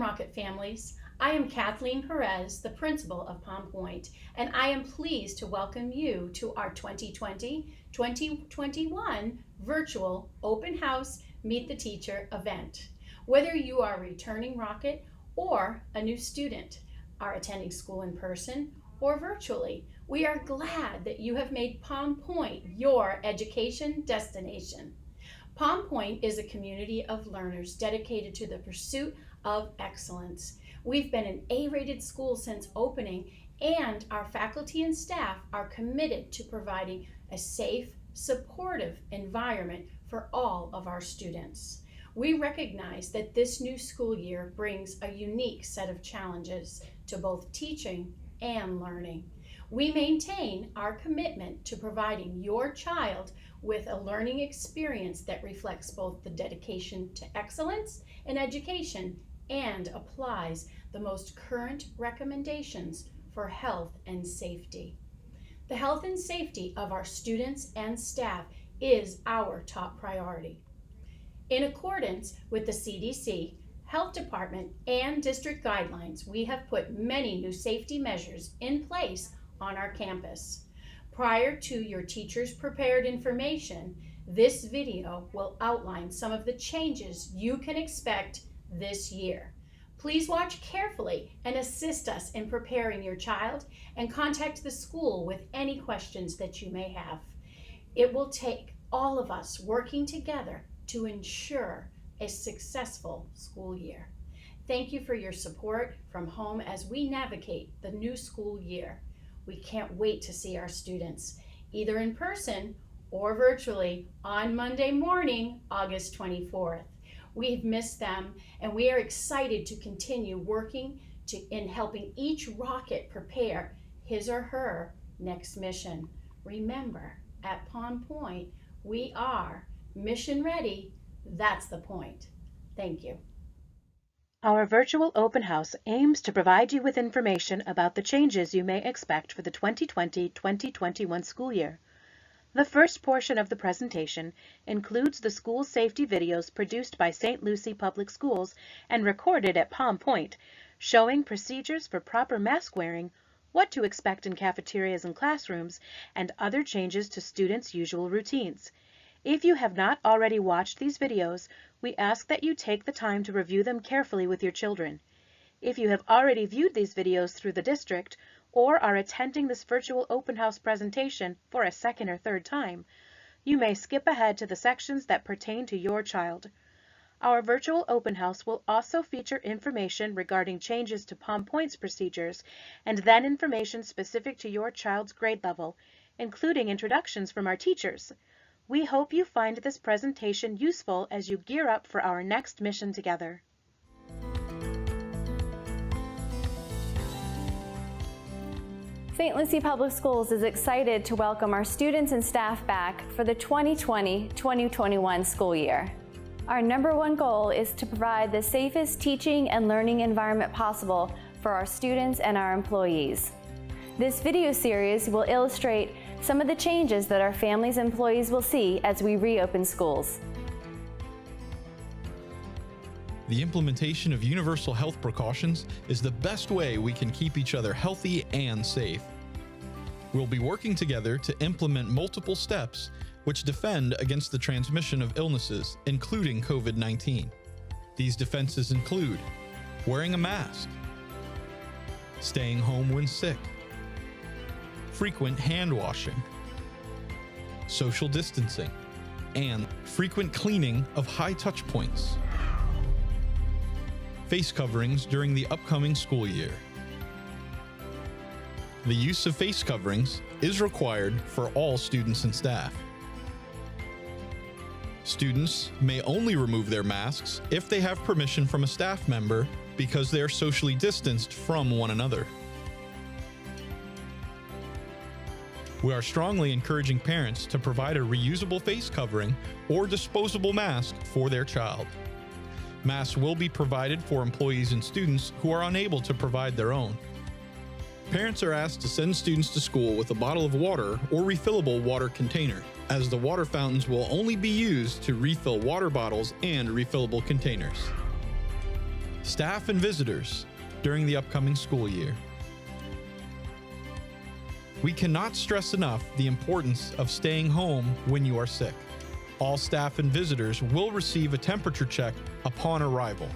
Rocket families. I am Kathleen Perez, the principal of Pointe, and I am pleased to welcome you to our 2020-2021 virtual open house Meet the Teacher event. Whether you are a returning Rocket or a new student, are attending school in person or virtually, we are glad that you have made Pointe your education destination. Pointe is a community of learners dedicated to the pursuit of excellence. We've been an A-rated school since opening, and our faculty and staff are committed to providing a safe, supportive environment for all of our students. We recognize that this new school year brings a unique set of challenges to both teaching and learning. We maintain our commitment to providing your child with a learning experience that reflects both the dedication to excellence in education and applies the most current recommendations for health and safety. The health and safety of our students and staff is our top priority. In accordance with the CDC, Health Department, and district guidelines, we have put many new safety measures in place on our campus. Prior to your teachers' prepared information, this video will outline some of the changes you can expect this year. Please watch carefully and assist us in preparing your child, and contact the school with any questions that you may have. It will take all of us working together to ensure a successful school year. Thank you for your support from home as we navigate the new school year. We can't wait to see our students, either in person or virtually, on Monday morning, August 24th. We've missed them, and we are excited to continue working in helping each Rocket prepare his or her next mission. Remember, at Pointe, we are mission ready. That's the point. Thank you. Our virtual open house aims to provide you with information about the changes you may expect for the 2020-2021 school year. The first portion of the presentation includes the school safety videos produced by St. Lucie Public Schools and recorded at Pointe, showing procedures for proper mask wearing, what to expect in cafeterias and classrooms, and other changes to students' usual routines. If you have not already watched these videos, we ask that you take the time to review them carefully with your children. If you have already viewed these videos through the district, or are attending this virtual open house presentation for a second or third time, you may skip ahead to the sections that pertain to your child. Our virtual open house will also feature information regarding changes to Pointe's procedures, and then information specific to your child's grade level, including introductions from our teachers. We hope you find this presentation useful as you gear up for our next mission together. St. Lucie Public Schools is excited to welcome our students and staff back for the 2020-2021 school year. Our #1 goal is to provide the safest teaching and learning environment possible for our students and our employees. This video series will illustrate some of the changes that our families and employees will see as we reopen schools. The implementation of universal health precautions is the best way we can keep each other healthy and safe. We'll be working together to implement multiple steps which defend against the transmission of illnesses, including COVID-19. These defenses include wearing a mask, staying home when sick, frequent hand washing, social distancing, and frequent cleaning of high touch points. Face coverings during the upcoming school year. The use of face coverings is required for all students and staff. Students may only remove their masks if they have permission from a staff member because they are socially distanced from one another. We are strongly encouraging parents to provide a reusable face covering or disposable mask for their child. Masks will be provided for employees and students who are unable to provide their own. Parents are asked to send students to school with a bottle of water or refillable water container, as the water fountains will only be used to refill water bottles and refillable containers. staff and visitors during the upcoming school year. We cannot stress enough the importance of staying home when you are sick. All staff and visitors will receive a temperature check upon arrival.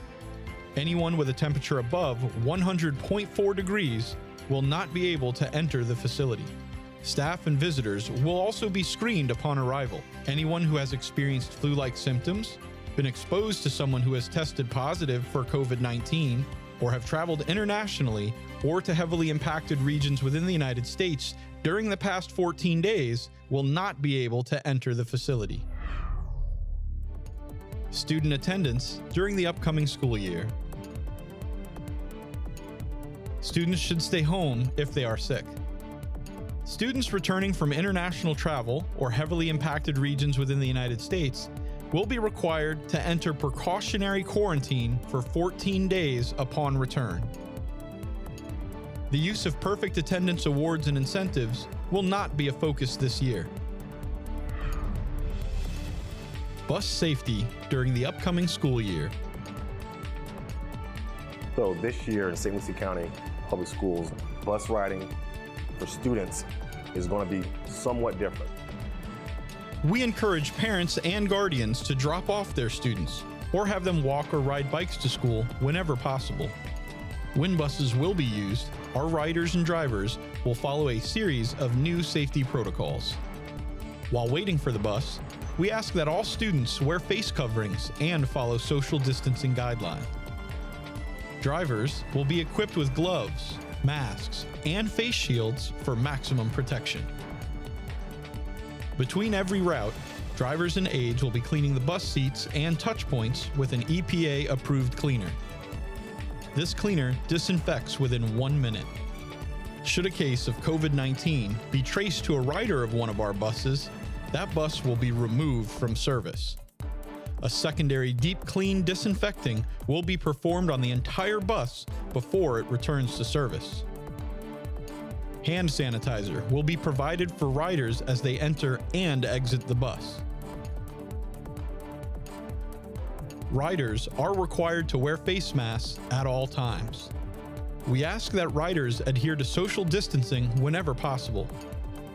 Anyone with a temperature above 100.4 degrees will not be able to enter the facility. Staff and visitors will also be screened upon arrival. Anyone who has experienced flu-like symptoms, been exposed to someone who has tested positive for COVID-19, or have traveled internationally or to heavily impacted regions within the United States during the past 14 days will not be able to enter the facility. Student attendance during the upcoming school year. Students should stay home if they are sick. Students returning from international travel or heavily impacted regions within the United States will be required to enter precautionary quarantine for 14 days upon return. The use of perfect attendance awards and incentives will not be a focus this year. Bus safety during the upcoming school year. So this year in St. Lucie County Public Schools, bus riding for students is going to be somewhat different. We encourage parents and guardians to drop off their students or have them walk or ride bikes to school whenever possible. When buses will be used, our riders and drivers will follow a series of new safety protocols. While waiting for the bus, we ask that all students wear face coverings and follow social distancing guidelines. Drivers will be equipped with gloves, masks, and face shields for maximum protection. Between every route, drivers and aides will be cleaning the bus seats and touch points with an EPA-approved cleaner. This cleaner disinfects within 1 minute. Should a case of COVID-19 be traced to a rider of one of our buses, that bus will be removed from service. A secondary deep clean disinfecting will be performed on the entire bus before it returns to service. Hand sanitizer will be provided for riders as they enter and exit the bus. Riders are required to wear face masks at all times. We ask that riders adhere to social distancing whenever possible.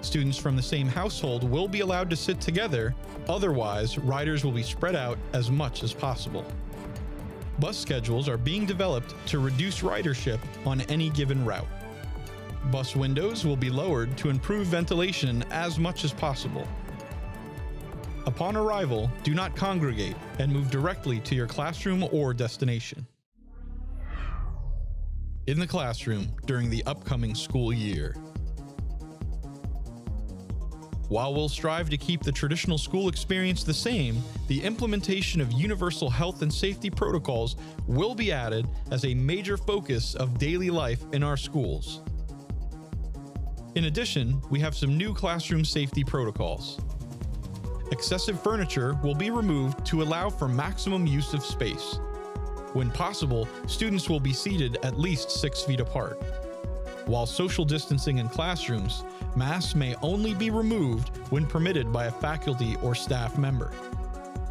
Students from the same household will be allowed to sit together, otherwise riders will be spread out as much as possible. Bus schedules are being developed to reduce ridership on any given route. Bus windows will be lowered to improve ventilation as much as possible. Upon arrival, do not congregate and move directly to your classroom or destination. In the classroom during the upcoming school year. While we'll strive to keep the traditional school experience the same, the implementation of universal health and safety protocols will be added as a major focus of daily life in our schools. In addition, we have some new classroom safety protocols. Excessive furniture will be removed to allow for maximum use of space. When possible, students will be seated at least 6 feet apart. While social distancing in classrooms, masks may only be removed when permitted by a faculty or staff member.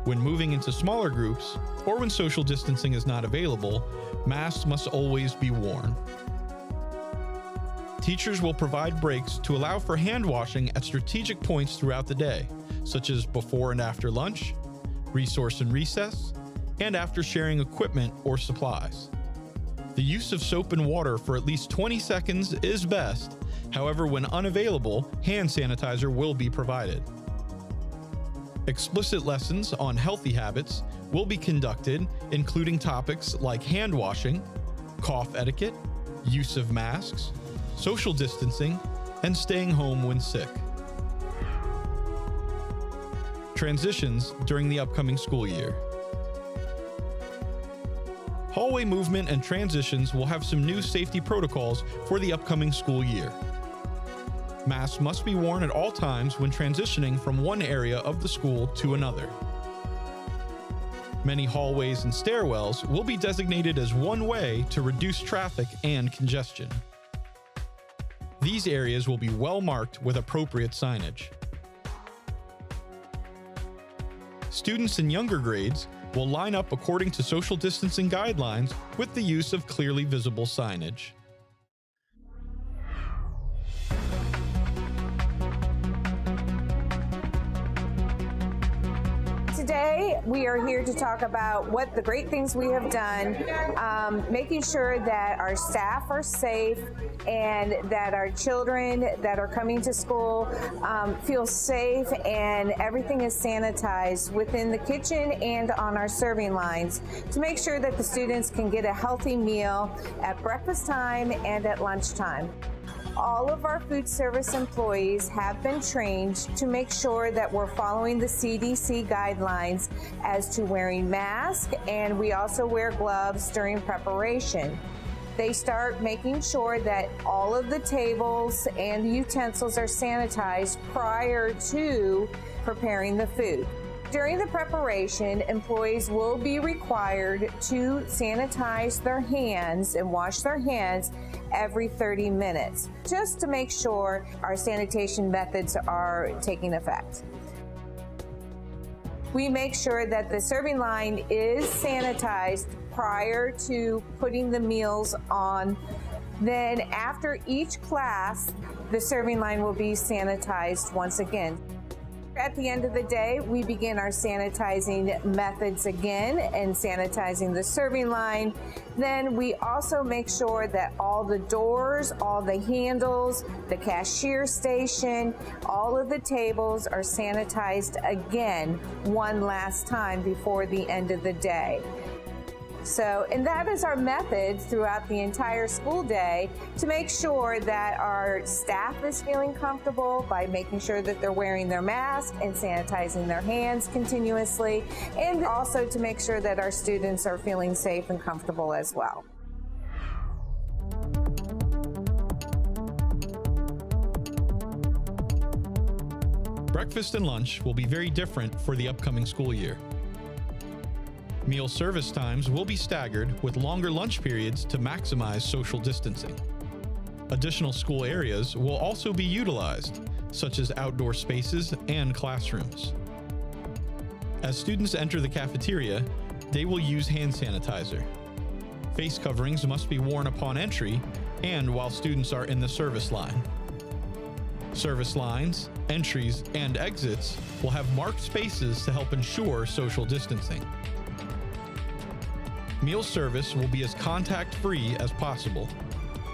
When moving into smaller groups, or when social distancing is not available, masks must always be worn. Teachers will provide breaks to allow for hand washing at strategic points throughout the day, such as before and after lunch, resource and recess, and after sharing equipment or supplies. The use of soap and water for at least 20 seconds is best. However, when unavailable, hand sanitizer will be provided. Explicit lessons on healthy habits will be conducted, including topics like hand washing, cough etiquette, use of masks, social distancing, and staying home when sick. Transitions during the upcoming school year. Hallway movement and transitions will have some new safety protocols for the upcoming school year. Masks must be worn at all times when transitioning from one area of the school to another. Many hallways and stairwells will be designated as one way to reduce traffic and congestion. These areas will be well marked with appropriate signage. Students in younger grades will line up according to social distancing guidelines with the use of clearly visible signage. Today, we are here to talk about what the great things we have done, making sure that our staff are safe and that our children that are coming to school feel safe and everything is sanitized within the kitchen and on our serving lines to make sure that the students can get a healthy meal at breakfast time and at lunchtime. All of our food service employees have been trained to make sure that we're following the CDC guidelines as to wearing masks, and we also wear gloves during preparation. They start making sure that all of the tables and the utensils are sanitized prior to preparing the food. During the preparation, employees will be required to sanitize their hands and wash their hands every 30 minutes, just to make sure our sanitation methods are taking effect. We make sure that the serving line is sanitized prior to putting the meals on. Then after each class, the serving line will be sanitized once again. At the end of the day, we begin our sanitizing methods again and sanitizing the serving line. Then we also make sure that all the doors, all the handles, the cashier station, all of the tables are sanitized again one last time before the end of the day. And that is our method throughout the entire school day to make sure that our staff is feeling comfortable by making sure that they're wearing their mask and sanitizing their hands continuously, and also to make sure that our students are feeling safe and comfortable as well. Breakfast and lunch will be very different for the upcoming school year. Meal service times will be staggered with longer lunch periods to maximize social distancing. Additional school areas will also be utilized, such as outdoor spaces and classrooms. As students enter the cafeteria, they will use hand sanitizer. Face coverings must be worn upon entry and while students are in the service line. Service lines, entries, and exits will have marked spaces to help ensure social distancing. Meal service will be as contact-free as possible.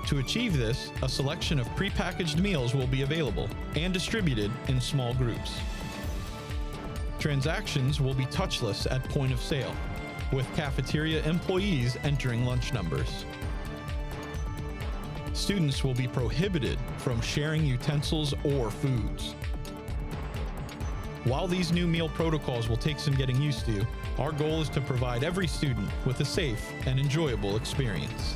To achieve this, a selection of prepackaged meals will be available and distributed in small groups. Transactions will be touchless at point of sale, with cafeteria employees entering lunch numbers. Students will be prohibited from sharing utensils or foods. While these new meal protocols will take some getting used to, our goal is to provide every student with a safe and enjoyable experience.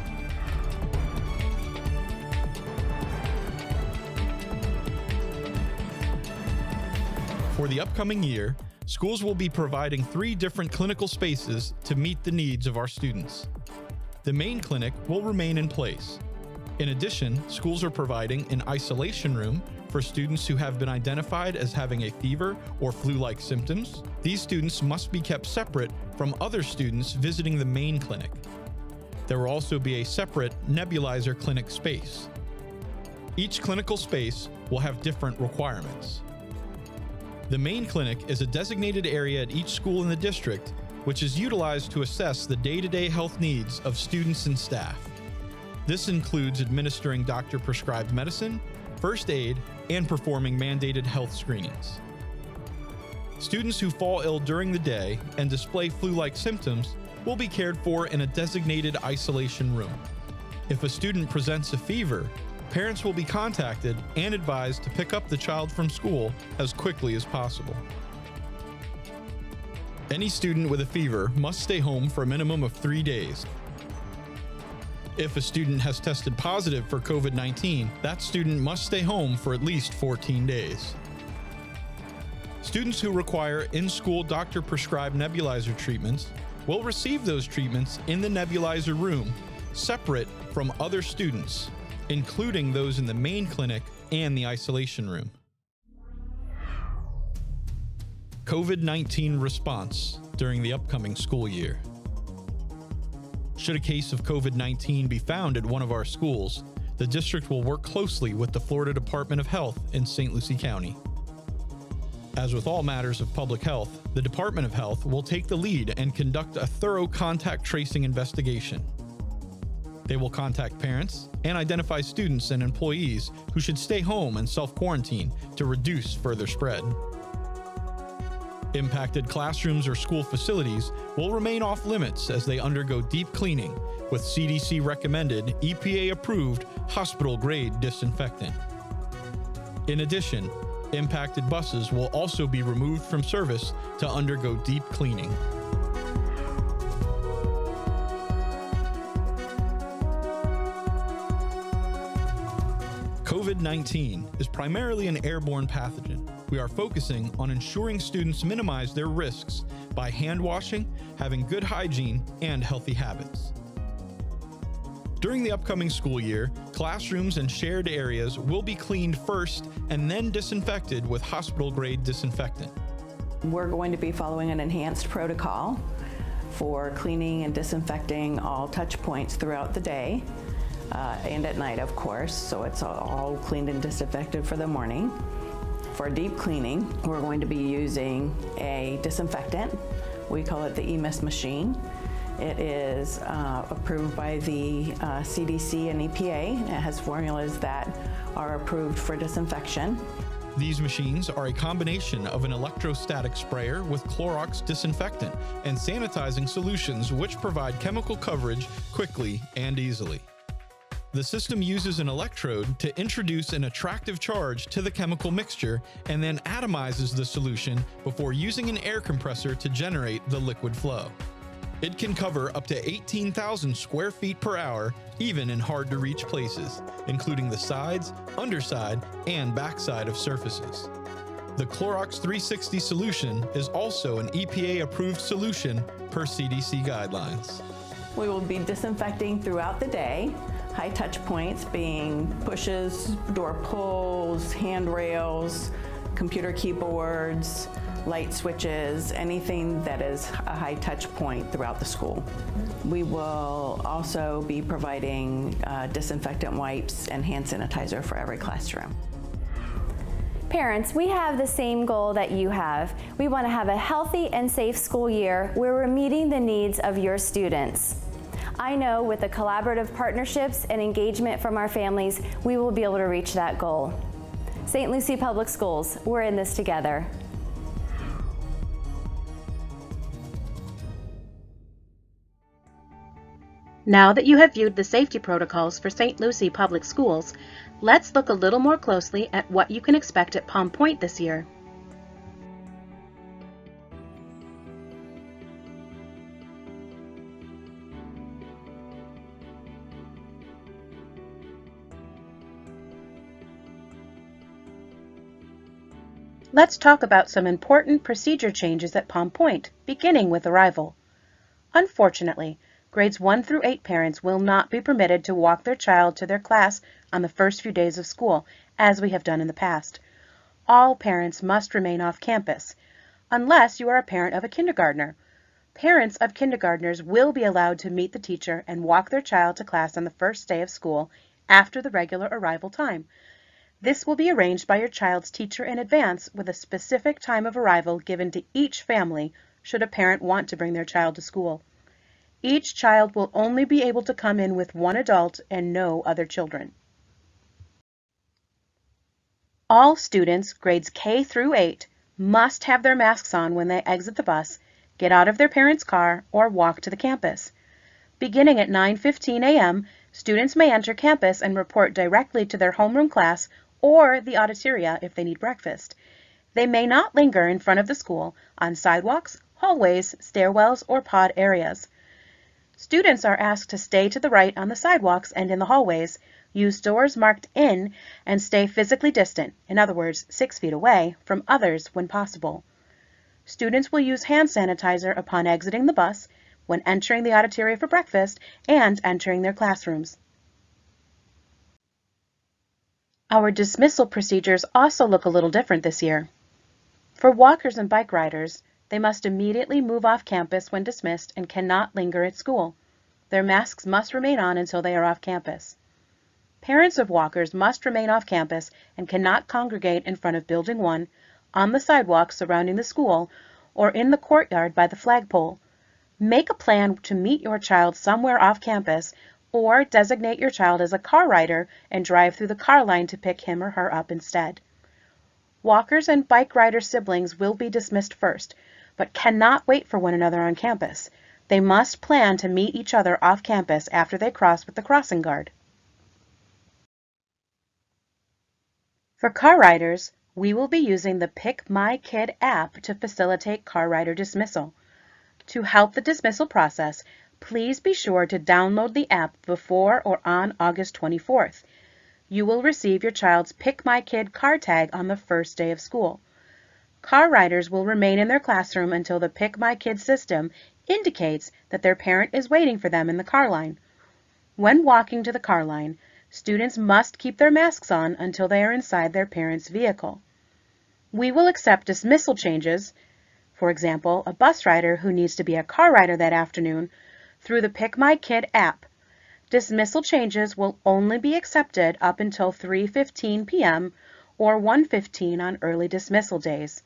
For the upcoming year, schools will be providing 3 different clinical spaces to meet the needs of our students. The main clinic will remain in place. In addition, schools are providing an isolation room for students who have been identified as having a fever or flu-like symptoms. These students must be kept separate from other students visiting the main clinic. There will also be a separate nebulizer clinic space. Each clinical space will have different requirements. The main clinic is a designated area at each school in the district, which is utilized to assess the day-to-day health needs of students and staff. This includes administering doctor-prescribed medicine, first aid, and performing mandated health screenings. Students who fall ill during the day and display flu-like symptoms will be cared for in a designated isolation room. If a student presents a fever, parents will be contacted and advised to pick up the child from school as quickly as possible. Any student with a fever must stay home for a minimum of 3 days. If a student has tested positive for COVID-19, that student must stay home for at least 14 days. Students who require in-school doctor-prescribed nebulizer treatments will receive those treatments in the nebulizer room, separate from other students, including those in the main clinic and the isolation room. COVID-19 response during the upcoming school year. Should a case of COVID-19 be found at one of our schools, the district will work closely with the Florida Department of Health in St. Lucie County. As with all matters of public health, the Department of Health will take the lead and conduct a thorough contact tracing investigation. They will contact parents and identify students and employees who should stay home and self-quarantine to reduce further spread. Impacted classrooms or school facilities will remain off limits as they undergo deep cleaning with CDC-recommended, EPA-approved, hospital-grade disinfectant. In addition, impacted buses will also be removed from service to undergo deep cleaning. COVID-19 is primarily an airborne pathogen. We are focusing on ensuring students minimize their risks by hand washing, having good hygiene, and healthy habits. During the upcoming school year, classrooms and shared areas will be cleaned first and then disinfected with hospital-grade disinfectant. We're going to be following an enhanced protocol for cleaning and disinfecting all touch points throughout the day and at night, of course, so it's all cleaned and disinfected for the morning. For deep cleaning, we're going to be using a disinfectant. We call it the EMIS machine. It is approved by the CDC and EPA. It has formulas that are approved for disinfection. These machines are a combination of an electrostatic sprayer with Clorox disinfectant and sanitizing solutions which provide chemical coverage quickly and easily. The system uses an electrode to introduce an attractive charge to the chemical mixture and then atomizes the solution before using an air compressor to generate the liquid flow. It can cover up to 18,000 square feet per hour, even in hard-to-reach places, including the sides, underside, and backside of surfaces. The Clorox 360 solution is also an EPA-approved solution per CDC guidelines. We will be disinfecting throughout the day. High touch points being pushes, door pulls, handrails, computer keyboards, light switches, anything that is a high touch point throughout the school. We will also be providing disinfectant wipes and hand sanitizer for every classroom. Parents, we have the same goal that you have. We want to have a healthy and safe school year where we're meeting the needs of your students. I know with the collaborative partnerships and engagement from our families, we will be able to reach that goal. St. Lucie Public Schools, we're in this together. Now that you have viewed the safety protocols for St. Lucie Public Schools, let's look a little more closely at what you can expect at Pointe this year. Let's talk about some important procedure changes at Pointe, beginning with arrival. Unfortunately, grades 1 through 8 parents will not be permitted to walk their child to their class on the first few days of school, as we have done in the past. All parents must remain off campus, unless you are a parent of a kindergartner. Parents of kindergartners will be allowed to meet the teacher and walk their child to class on the first day of school after the regular arrival time. This will be arranged by your child's teacher in advance with a specific time of arrival given to each family should a parent want to bring their child to school. Each child will only be able to come in with one adult and no other children. All students, grades K through 8, must have their masks on when they exit the bus, get out of their parents' car, or walk to the campus. Beginning at 9:15 a.m., students may enter campus and report directly to their homeroom class or the Cafeteria if they need breakfast. They may not linger in front of the school on sidewalks, hallways, stairwells, or pod areas. Students are asked to stay to the right on the sidewalks and in the hallways, use doors marked in, and stay physically distant, in other words, 6 feet away, from others when possible. Students will use hand sanitizer upon exiting the bus, when entering the Cafeteria for breakfast, and entering their classrooms. Our dismissal procedures also look a little different this year. For walkers and bike riders, They must immediately move off campus when dismissed and cannot linger at school. Their masks must remain on until they are off campus. Parents of walkers must remain off campus and cannot congregate in front of Building 1, on the sidewalk surrounding the school, or in the courtyard by the flagpole. Make a plan to meet your child somewhere off campus, or designate your child as a car rider and drive through the car line to pick him or her up instead. Walkers and bike rider siblings will be dismissed first, but cannot wait for one another on campus. They must plan to meet each other off campus after they cross with the crossing guard. For car riders, we will be using the PickMyKid app to facilitate car rider dismissal. To help the dismissal process, please be sure to download the app before or on August 24th. You will receive your child's PickMyKid car tag on the first day of school. Car riders will remain in their classroom until the PickMyKid system indicates that their parent is waiting for them in the car line. When walking to the car line, students must keep their masks on until they are inside their parent's vehicle. We will accept dismissal changes, for example, a bus rider who needs to be a car rider that afternoon, through the PickMyKid app. Dismissal changes will only be accepted up until 3:15 p.m. or 1:15 on early dismissal days.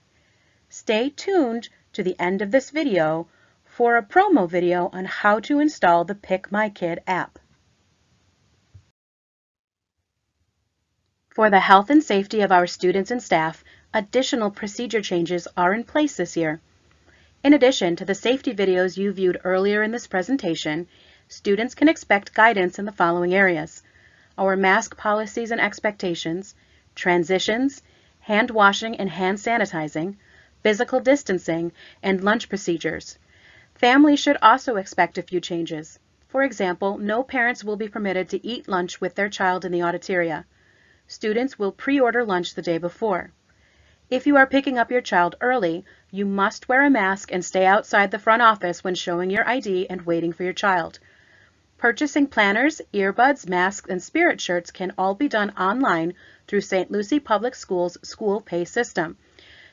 Stay tuned to the end of this video for a promo video on how to install the PickMyKid app. For the health and safety of our students and staff, additional procedure changes are in place this year. In addition to the safety videos you viewed earlier in this presentation, students can expect guidance in the following areas: our mask policies and expectations, transitions, hand washing and hand sanitizing, physical distancing, and lunch procedures. Families should also expect a few changes. For example, no parents will be permitted to eat lunch with their child in the auditoria. Students will pre-order lunch the day before. If you are picking up your child early, you must wear a mask and stay outside the front office when showing your ID and waiting for your child. Purchasing planners, earbuds, masks, and spirit shirts can all be done online through St. Lucie Public Schools' School Pay system.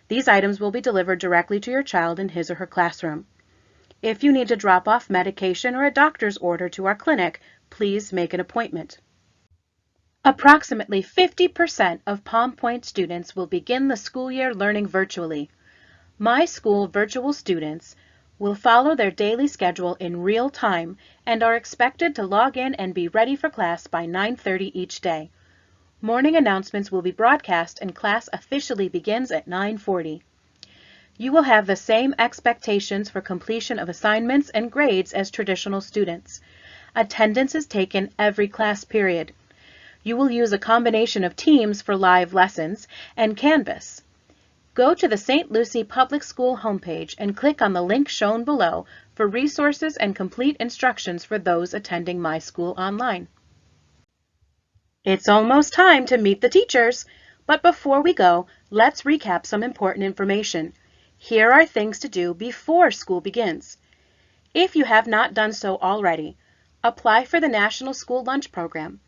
These items will be delivered directly to your child in his or her classroom. If you need to drop off medication or a doctor's order to our clinic, please make an appointment. Approximately 50% of Pointe students will begin the school year learning virtually. My school virtual students will follow their daily schedule in real time and are expected to log in and be ready for class by 9:30 each day. Morning announcements will be broadcast and class officially begins at 9:40. You will have the same expectations for completion of assignments and grades as traditional students. Attendance is taken every class period. You will use a combination of Teams for live lessons and Canvas. Go to the St. Lucie Public School homepage and click on the link shown below for resources and complete instructions for those attending My School Online. It's almost time to meet the teachers, but before we go, let's recap some important information. Here are things to do before school begins. If you have not done so already, apply for the National School Lunch Program.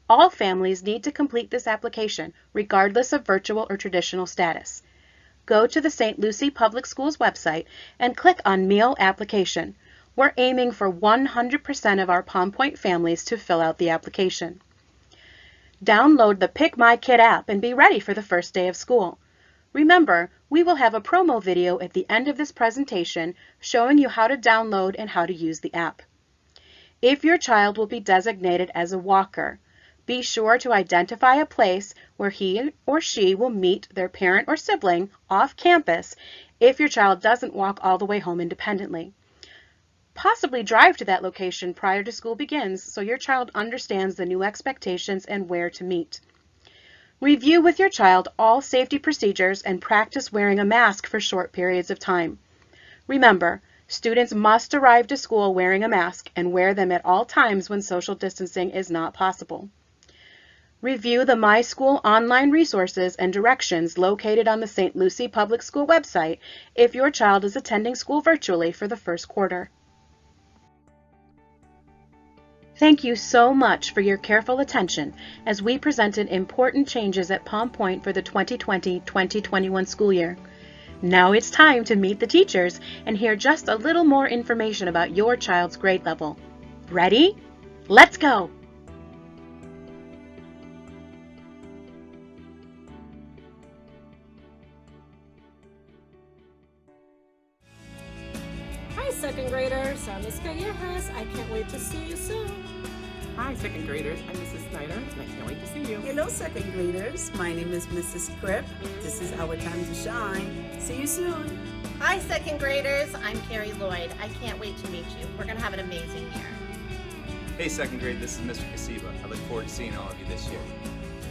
All families need to complete this application, regardless of virtual or traditional status. Go to the St. Lucie Public Schools website and click on Meal Application. We're aiming for 100% of our Pointe families to fill out the application. Download the PickMyKid app and be ready for the first day of school. Remember, we will have a promo video at the end of this presentation showing you how to download and how to use the app. If your child will be designated as a walker, be sure to identify a place where he or she will meet their parent or sibling off campus if your child doesn't walk all the way home independently. Possibly drive to that location prior to school begins so your child understands the new expectations and where to meet. Review with your child all safety procedures and practice wearing a mask for short periods of time. Remember, students must arrive to school wearing a mask and wear them at all times when social distancing is not possible. Review the My School online resources and directions located on the St. Lucie Public School website if your child is attending school virtually for the first quarter. Thank you so much for your careful attention as we presented important changes at Pointe for the 2020-2021 school year. Now it's time to meet the teachers and hear just a little more information about your child's grade level. Ready? Let's go! Hi, second graders. I'm Ms. Callejas. I can't wait to see you soon. Hi, second graders. I'm Mrs. Snyder, and I can't wait to see you. Hello, second graders. My name is Mrs. Cripp. This is our time to shine. See you soon. Hi, second graders. I'm Carrie Lloyd. I can't wait to meet you. We're going to have an amazing year. Hey, second grade. This is Mr. Kasiba. I look forward to seeing all of you this year.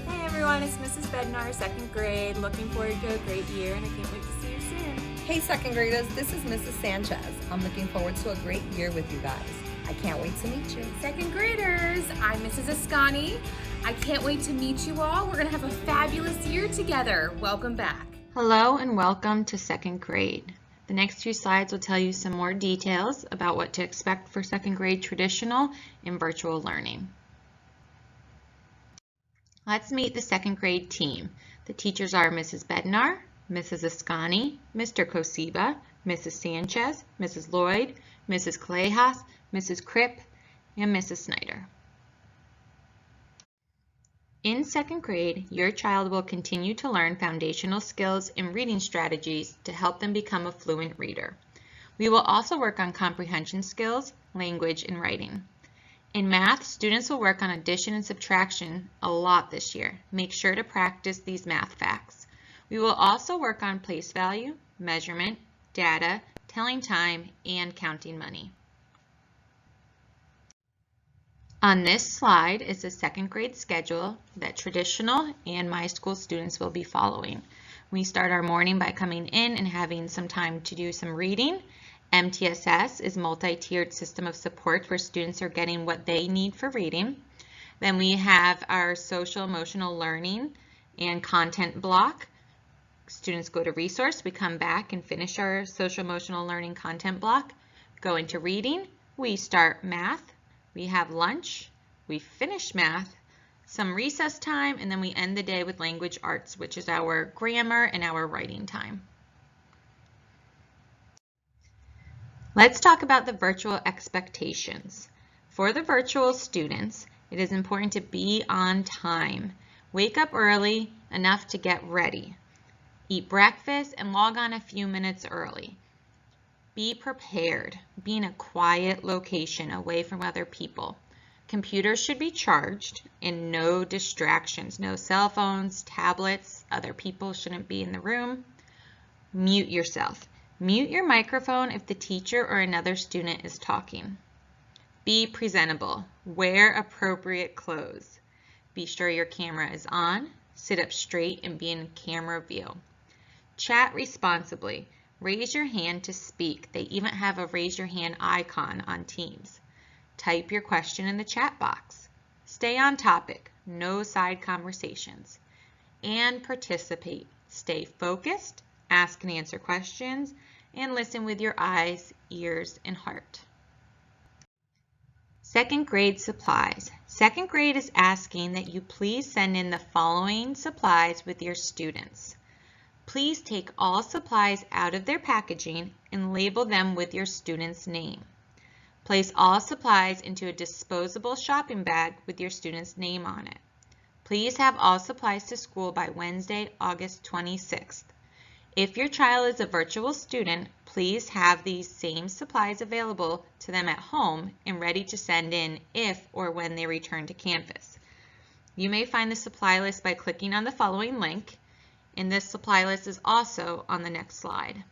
Hey, everyone. It's Mrs. Bednar, second grade. Looking forward to a great year, and I can't wait to see you soon. Hey, second graders. This is Mrs. Sanchez. I'm looking forward to a great year with you guys. I can't wait to meet you. Second graders, I'm Mrs. Ascani. I can't wait to meet you all. We're going to have a fabulous year together. Welcome back. Hello and welcome to second grade. The next few slides will tell you some more details about what to expect for second grade traditional and virtual learning. Let's meet the second grade team. The teachers are Mrs. Bednar, Mrs. Ascani, Mr. Kosiba, Mrs. Sanchez, Mrs. Lloyd, Mrs. Callejas, Mrs. Cripp, and Mrs. Snyder. In second grade, your child will continue to learn foundational skills and reading strategies to help them become a fluent reader. We will also work on comprehension skills, language, and writing. In math, students will work on addition and subtraction a lot this year. Make sure to practice these math facts. We will also work on place value, measurement, data, telling time, and counting money. On this slide is the second grade schedule that traditional and my school students will be following. We start our morning by coming in and having some time to do some reading. MTSS is multi-tiered system of support where students are getting what they need for reading. Then we have our social emotional learning and content block. Students go to resource, we come back and finish our social emotional learning content block. Go into reading, we start math. We have lunch, we finish math, some recess time, and then we end the day with language arts, which is our grammar and our writing time. Let's talk about the virtual expectations. For the virtual students, it is important to be on time. Wake up early enough to get ready. Eat breakfast and log on a few minutes early. Be prepared. Be in a quiet location away from other people. Computers should be charged and no distractions. No cell phones, tablets, other people shouldn't be in the room. Mute yourself. Mute your microphone if the teacher or another student is talking. Be presentable. Wear appropriate clothes. Be sure your camera is on. Sit up straight and be in camera view. Chat responsibly. Raise your hand to speak. They even have a raise your hand icon on Teams. Type your question in the chat box. Stay on topic. No side conversations. And participate. Stay focused. Ask and answer questions. And listen with your eyes, ears, and heart. Second grade supplies. Second grade is asking that you please send in the following supplies with your students. Please take all supplies out of their packaging and label them with your student's name. Place all supplies into a disposable shopping bag with your student's name on it. Please have all supplies to school by Wednesday, August 26th. If your child is a virtual student, please have these same supplies available to them at home and ready to send in if or when they return to campus. You may find the supply list by clicking on the following link. And this supply list is also on the next slide.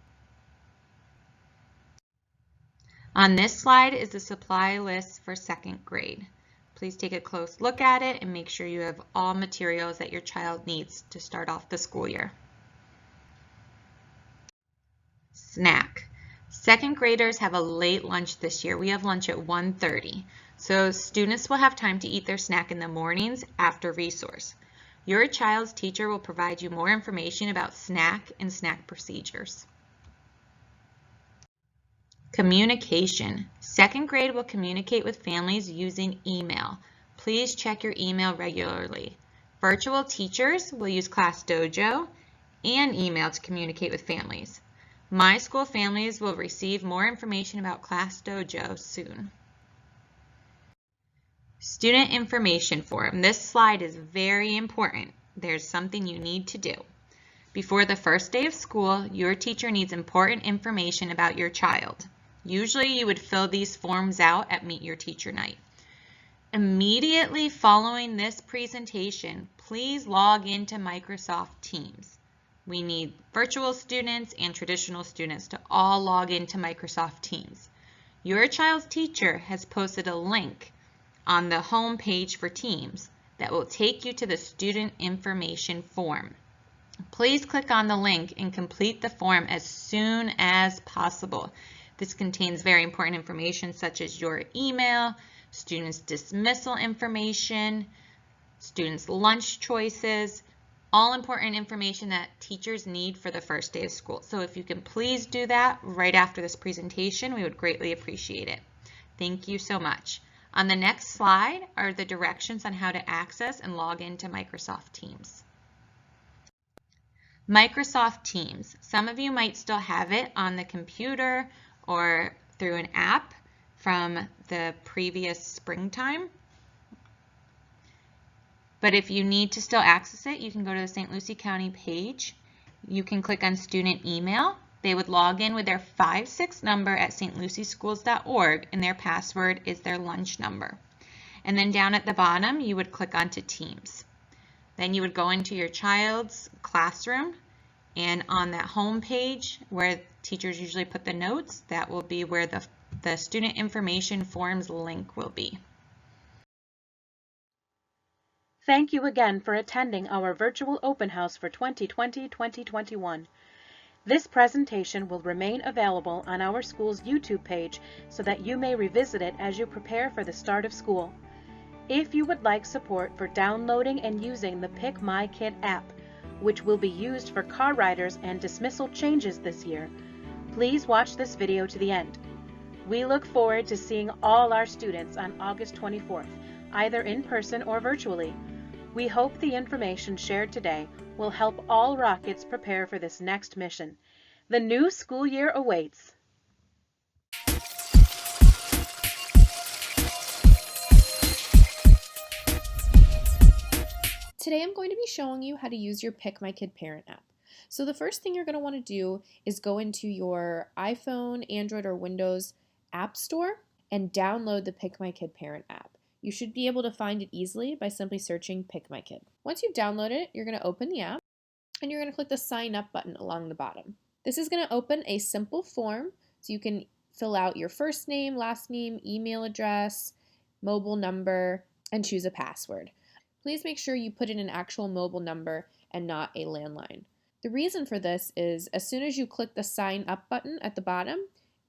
On this slide is the supply list for second grade. Please take a close look at it and make sure you have all materials that your child needs to start off the school year. Snack. Second graders have a late lunch this year. We have lunch at 1:30. So students will have time to eat their snack in the mornings after resource. Your child's teacher will provide you more information about snack and snack procedures. Communication. Second grade will communicate with families using email. Please check your email regularly. Virtual teachers will use Class Dojo and email to communicate with families. My school families will receive more information about Class Dojo soon. Student information form. This slide is very important. There's something you need to do. Before the first day of school, your teacher needs important information about your child. Usually you would fill these forms out at Meet Your Teacher Night. Immediately following this presentation, please log into Microsoft Teams. We need virtual students and traditional students to all log into Microsoft Teams. Your child's teacher has posted a link on the home page for Teams that will take you to the student information form. Please click on the link and complete the form as soon as possible. This contains very important information such as your email, students' dismissal information, students' lunch choices, all important information that teachers need for the first day of school. So if you can please do that right after this presentation, we would greatly appreciate it. Thank you so much. On the next slide are the directions on how to access and log into Microsoft Teams. Microsoft Teams. Some of you might still have it on the computer or through an app from the previous springtime. But if you need to still access it, you can go to the St. Lucie County page. You can click on student email. They would log in with their 5-6 number at stlucieschools.org, and their password is their lunch number. And then down at the bottom, you would click onto Teams. Then you would go into your child's classroom, and on that home page where teachers usually put the notes, that will be where the student information forms link will be. Thank you again for attending our virtual open house for 2020-2021. This presentation will remain available on our school's YouTube page so that you may revisit it as you prepare for the start of school. If you would like support for downloading and using the PickMyKid app, which will be used for car riders and dismissal changes this year, please watch this video to the end. We look forward to seeing all our students on August 24th, either in person or virtually. We hope the information shared today will help all Rockets prepare for this next mission. The new school year awaits. Today I'm going to be showing you how to use your PickMyKid parent app. So the first thing you're going to want to do is go into your iPhone, Android, or Windows App Store and download the PickMyKid parent app. You should be able to find it easily by simply searching PickMyKid. Once you've downloaded it, you're going to open the app and you're going to click the sign up button along the bottom. This is going to open a simple form so you can fill out your first name, last name, email address, mobile number, and choose a password. Please make sure you put in an actual mobile number and not a landline. The reason for this is as soon as you click the sign up button at the bottom,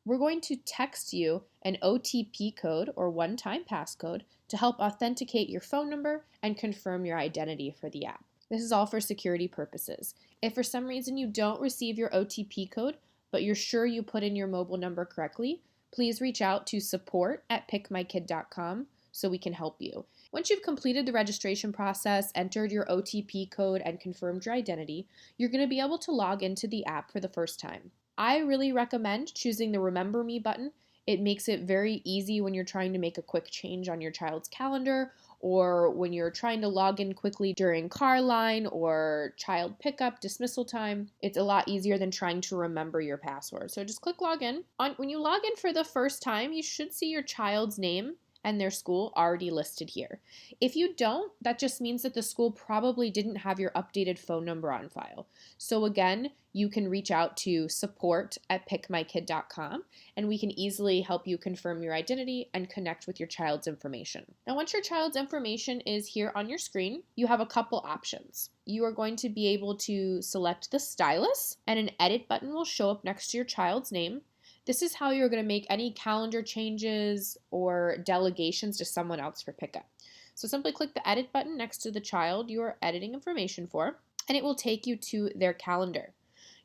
we're going to text you an OTP code or one-time passcode to help authenticate your phone number and confirm your identity for the app. This is all for security purposes. If for some reason you don't receive your OTP code, but you're sure you put in your mobile number correctly, please reach out to support@pickmykid.com so we can help you. Once you've completed the registration process, entered your OTP code, and confirmed your identity, you're going to be able to log into the app for the first time. I really recommend choosing the Remember Me button. It makes it very easy when you're trying to make a quick change on your child's calendar or when you're trying to log in quickly during car line or child pickup, dismissal time. It's a lot easier than trying to remember your password. So just click login. When you log in for the first time, you should see your child's name and their school already listed here. If you don't, that just means that the school probably didn't have your updated phone number on file. So again, you can reach out to support@pickmykid.com and we can easily help you confirm your identity and connect with your child's information. Now, once your child's information is here on your screen, you have a couple options. You are going to be able to select the stylus and an edit button will show up next to your child's name. This is how you're going to make any calendar changes or delegations to someone else for pickup. So simply click the edit button next to the child you are editing information for, and it will take you to their calendar.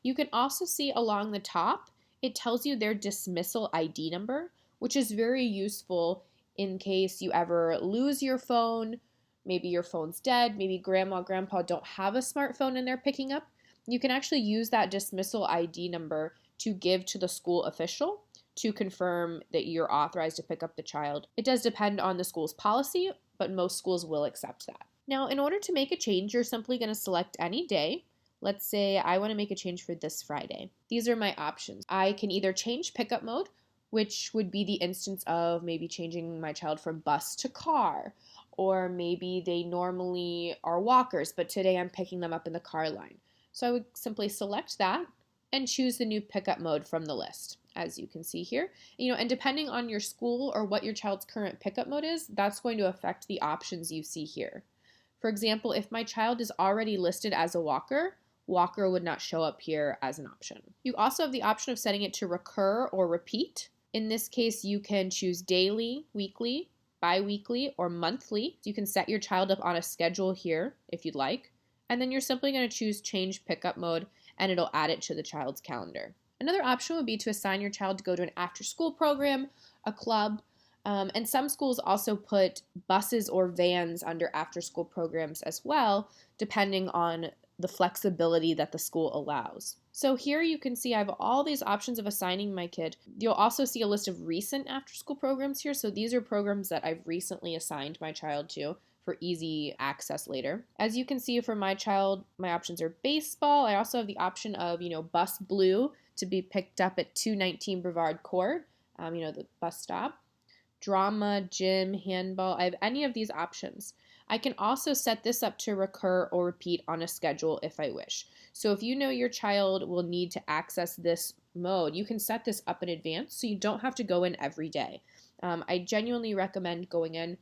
You can also see along the top, it tells you their dismissal ID number, which is very useful in case you ever lose your phone, maybe your phone's dead, maybe grandma, grandpa don't have a smartphone and they're picking up. You can actually use that dismissal ID number to give to the school official to confirm that you're authorized to pick up the child. It does depend on the school's policy, but most schools will accept that. Now, in order to make a change, you're simply going to select any day. Let's say I want to make a change for this Friday. These are my options. I can either change pickup mode, which would be the instance of maybe changing my child from bus to car, or maybe they normally are walkers, but today I'm picking them up in the car line. So I would simply select that and choose the new pickup mode from the list, as you can see here. And depending on your school or what your child's current pickup mode is, that's going to affect the options you see here. For example, if my child is already listed as a walker, walker would not show up here as an option. You also have the option of setting it to recur or repeat. In this case, you can choose daily, weekly, bi-weekly, or monthly. You can set your child up on a schedule here if you'd like. And then you're simply going to choose change pickup mode and it'll add it to the child's calendar. Another option would be to assign your child to go to an after-school program, a club, and some schools also put buses or vans under after-school programs as well, depending on the flexibility that the school allows. So here you can see I have all these options of assigning my kid. You'll also see a list of recent after-school programs here. So these are programs that I've recently assigned my child to for easy access later. As you can see for my child, my options are baseball. I also have the option of, bus blue to be picked up at 219 Brevard Court, the bus stop. Drama, gym, handball, I have any of these options. I can also set this up to recur or repeat on a schedule if I wish. So if you know your child will need to access this mode, you can set this up in advance so you don't have to go in every day. I genuinely recommend going in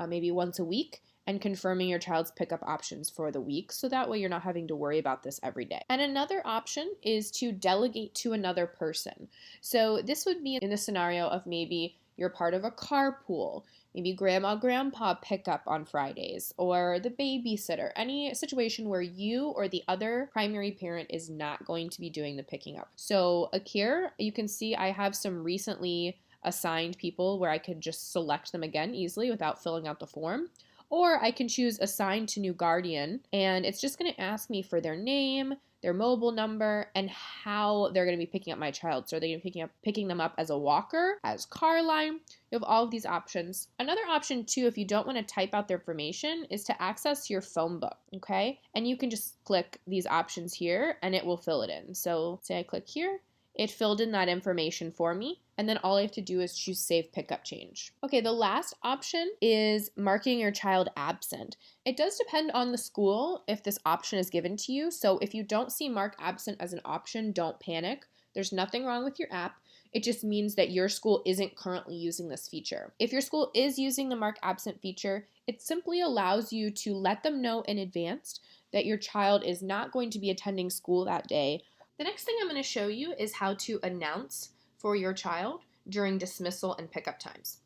maybe once a week and confirming your child's pickup options for the week, so that way you're not having to worry about this every day. And another option is to delegate to another person. So this would be in the scenario of maybe you're part of a carpool, maybe grandma, grandpa pick up on Fridays, or the babysitter, any situation where you or the other primary parent is not going to be doing the picking up. So here you can see I have some recently assigned people where I could just select them again easily without filling out the form. Or I can choose assign to new guardian, and it's just going to ask me for their name, their mobile number, and how they're going to be picking up my child. So are they going to be picking them up as a walker, as car line? You have all of these options. Another option too, if you don't want to type out their information, is to access your phone book, okay? And you can just click these options here and it will fill it in. So say I click here, it filled in that information for me. And then all I have to do is choose Save Pickup Change. Okay, the last option is marking your child absent. It does depend on the school if this option is given to you. So if you don't see Mark Absent as an option, don't panic. There's nothing wrong with your app. It just means that your school isn't currently using this feature. If your school is using the Mark Absent feature, it simply allows you to let them know in advance that your child is not going to be attending school that day. The next thing I'm going to show you is how to announce for your child during dismissal and pickup times.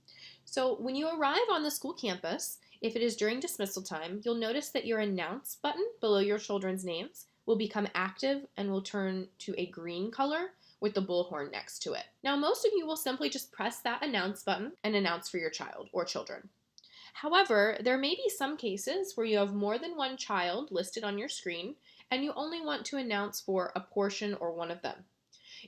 So when you arrive on the school campus, if it is during dismissal time, you'll notice that your announce button below your children's names will become active and will turn to a green color with the bullhorn next to it. Now, most of you will simply just press that announce button and announce for your child or children. However, there may be some cases where you have more than one child listed on your screen and you only want to announce for a portion or one of them.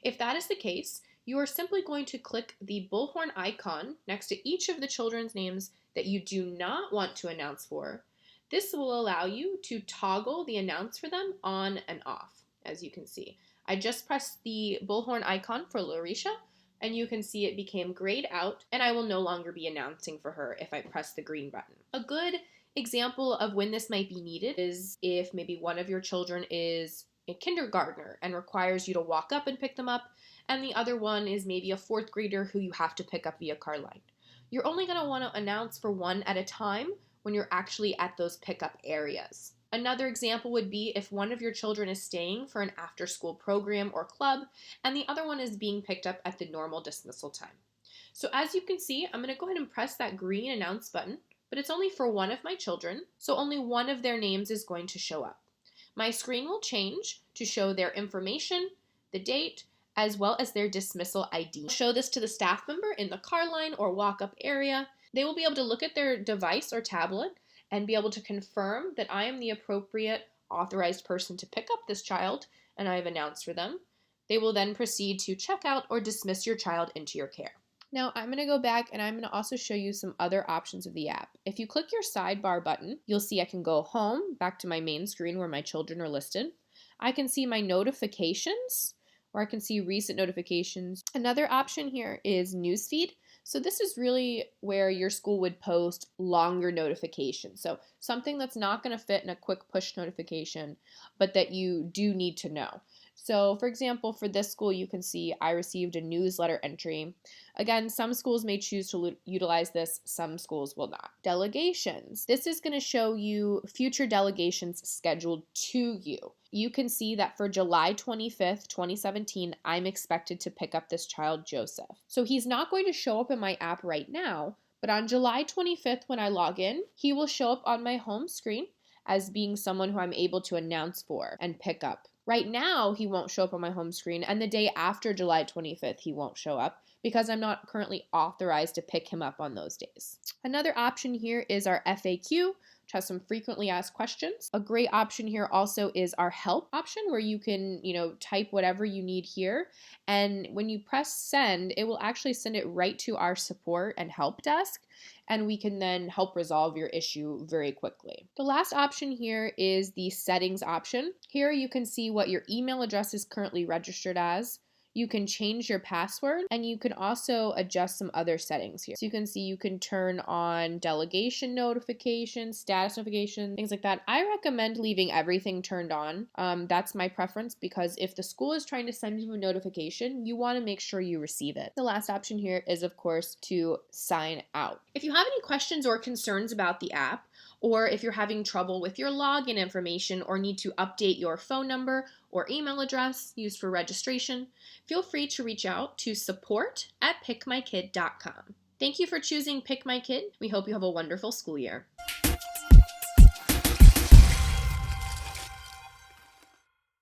If that is the case, you are simply going to click the bullhorn icon next to each of the children's names that you do not want to announce for. This will allow you to toggle the announce for them on and off, as you can see. I just pressed the bullhorn icon for Larisha, and you can see it became grayed out, and I will no longer be announcing for her if I press the green button. A good example of when this might be needed is if maybe one of your children is a kindergartner and requires you to walk up and pick them up, and the other one is maybe a fourth grader who you have to pick up via car line. You're only going to want to announce for one at a time when you're actually at those pickup areas. Another example would be if one of your children is staying for an after-school program or club, and the other one is being picked up at the normal dismissal time. So as you can see, I'm going to go ahead and press that green announce button, but it's only for one of my children, so only one of their names is going to show up. My screen will change to show their information, the date, as well as their dismissal ID. I'll show this to the staff member in the car line or walk-up area. They will be able to look at their device or tablet and be able to confirm that I am the appropriate authorized person to pick up this child, and I have announced for them. They will then proceed to check out or dismiss your child into your care. Now I'm going to go back and I'm going to also show you some other options of the app. If you click your sidebar button, you'll see I can go home, back to my main screen where my children are listed. I can see my notifications, or I can see recent notifications. Another option here is newsfeed. So this is really where your school would post longer notifications. So something that's not going to fit in a quick push notification, but that you do need to know. So for example, for this school, you can see I received a newsletter entry. Again, some schools may choose to utilize this, some schools will not. Delegations. This is going to show you future delegations scheduled to you. You can see that for July 25th, 2017, I'm expected to pick up this child, Joseph. So he's not going to show up in my app right now, but on July 25th, when I log in, he will show up on my home screen as being someone who I'm able to announce for and pick up. Right now, he won't show up on my home screen, and the day after July 25th, he won't show up because I'm not currently authorized to pick him up on those days. Another option here is our FAQ, which has some frequently asked questions. A great option here also is our help option, where you can, type whatever you need here. And when you press send, it will actually send it right to our support and help desk, and we can then help resolve your issue very quickly. The last option here is the settings option. Here you can see what your email address is currently registered as. You can change your password, and you can also adjust some other settings here. So you can see you can turn on delegation notifications, status notifications, things like that. I recommend leaving everything turned on. That's my preference, because if the school is trying to send you a notification, you want to make sure you receive it. The last option here is, of course, to sign out. If you have any questions or concerns about the app, or if you're having trouble with your login information or need to update your phone number or email address used for registration, feel free to reach out to support@pickmykid.com. Thank you for choosing PickMyKid. We hope you have a wonderful school year.